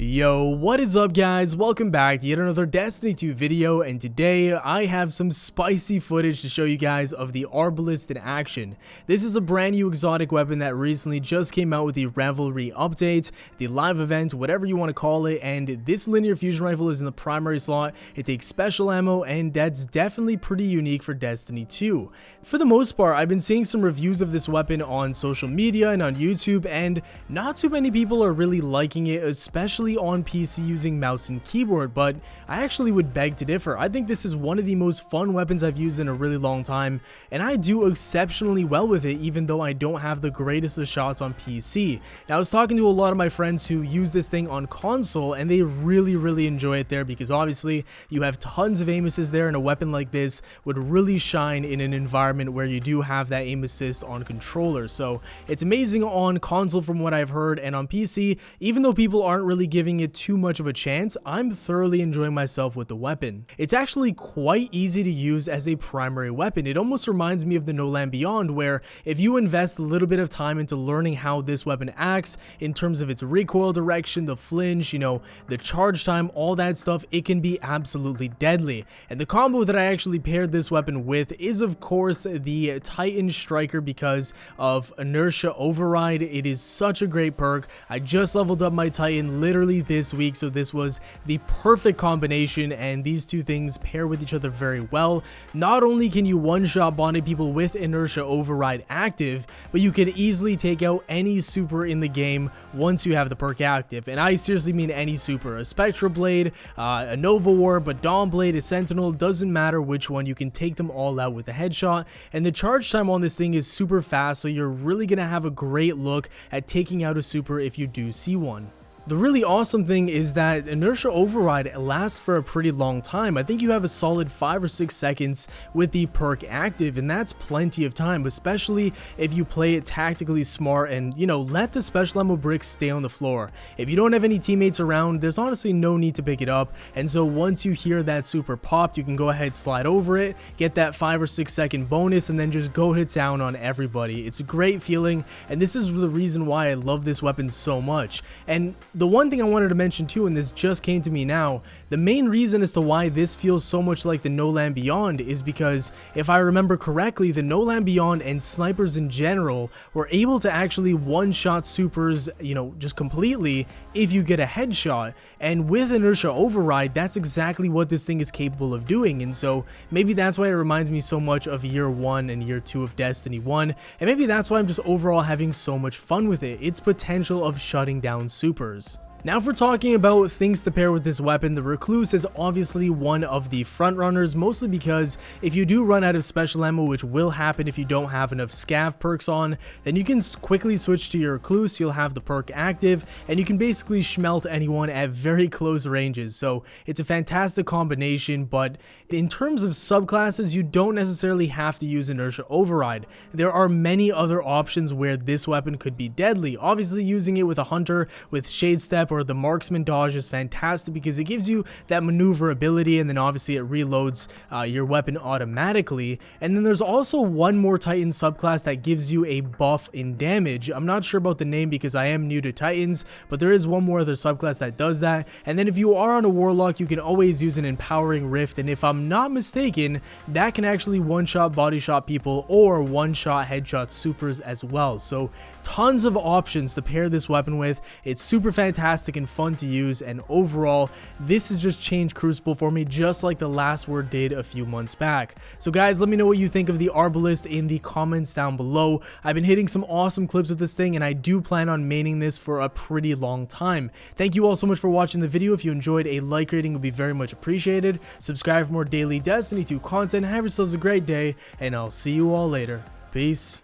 Yo, what is up guys? Welcome back to yet another Destiny 2 video, and today I have some spicy footage to show you guys of the Arbalest in action. This is a brand new exotic weapon that recently just came out with the Revelry update, the live event, whatever you want to call it, and this linear fusion rifle is in the primary slot. It takes special ammo, and that's definitely pretty unique for Destiny 2. For the most part, I've been seeing some reviews of this weapon on social media and on YouTube, and not too many people are really liking it, especially on PC using mouse and keyboard, but I actually would beg to differ. I think this is one of the most fun weapons I've used in a really long time, and I do exceptionally well with it even though I don't have the greatest of shots on PC. Now, I was talking to a lot of my friends who use this thing on console, and they really enjoy it there because obviously you have tons of aim assist there, and a weapon like this would really shine in an environment where you do have that aim assist on controller. So it's amazing on console from what I've heard, and on PC, even though people aren't really giving it too much of a chance, I'm thoroughly enjoying myself with the weapon. It's actually quite easy to use as a primary weapon. It almost reminds me of the No Land Beyond, where if you invest a little bit of time into learning how this weapon acts in terms of its recoil direction, the flinch, the charge time, all that stuff, it can be absolutely deadly. And the combo that I actually paired this weapon with is of course the Titan Striker because of inertia override. It is such a great perk. I just leveled up my Titan literally this week, so this was the perfect combination, and these two things pair with each other very well. Not only can you one-shot bonded people with inertia override active, but you can easily take out any super in the game once you have the perk active, and I seriously mean any super. A Spectra Blade, a Nova Warp, a Dawn Blade, a Sentinel, doesn't matter which one, you can take them all out with a headshot, and the charge time on this thing is super fast, so you're really gonna have a great look at taking out a super if you do see one. The really awesome thing is that inertia override lasts for a pretty long time. I think you have a solid 5 or 6 seconds with the perk active, and that's plenty of time, especially if you play it tactically smart and, let the special ammo bricks stay on the floor. If you don't have any teammates around, there's honestly no need to pick it up, and so once you hear that super popped, you can go ahead, slide over it, get that 5 or 6 second bonus, and then just go hit town on everybody. It's a great feeling, and this is the reason why I love this weapon so much. And the one thing I wanted to mention too, and this just came to me now, the main reason as to why this feels so much like the No Land Beyond is because, if I remember correctly, the No Land Beyond and snipers in general were able to actually one-shot supers, just completely if you get a headshot. And with inertia override, that's exactly what this thing is capable of doing, and so maybe that's why it reminds me so much of year 1 and year 2 of Destiny 1, and maybe that's why I'm just overall having so much fun with it, its potential of shutting down supers. Now, if we're talking about things to pair with this weapon, the Recluse is obviously one of the front runners, mostly because if you do run out of special ammo, which will happen if you don't have enough scav perks on, then you can quickly switch to your Recluse. You'll have the perk active, and you can basically schmelt anyone at very close ranges. So it's a fantastic combination, but in terms of subclasses, you don't necessarily have to use inertia override. There are many other options where this weapon could be deadly. Obviously, using it with a hunter with shade step or the marksman dodge is fantastic because it gives you that maneuverability, and then obviously it reloads your weapon automatically. And then there's also one more Titan subclass that gives you a buff in damage. I'm not sure about the name because I am new to Titans, but there is one more other subclass that does that. And then if you are on a Warlock, you can always use an Empowering Rift, and if I'm not mistaken, that can actually one-shot body shot people or one-shot headshot supers as well. So tons of options to pair this weapon with. It's super fantastic and fun to use, and overall this has just changed Crucible for me, just like the Last Word did a few months back. So guys, let me know what you think of the Arbalest in the comments down below. I've been hitting some awesome clips with this thing, and I do plan on maining this for a pretty long time. Thank you all so much for watching the video. If you enjoyed, a like rating would be very much appreciated. Subscribe for more daily Destiny 2 content. Have yourselves a great day, and I'll see you all later. Peace.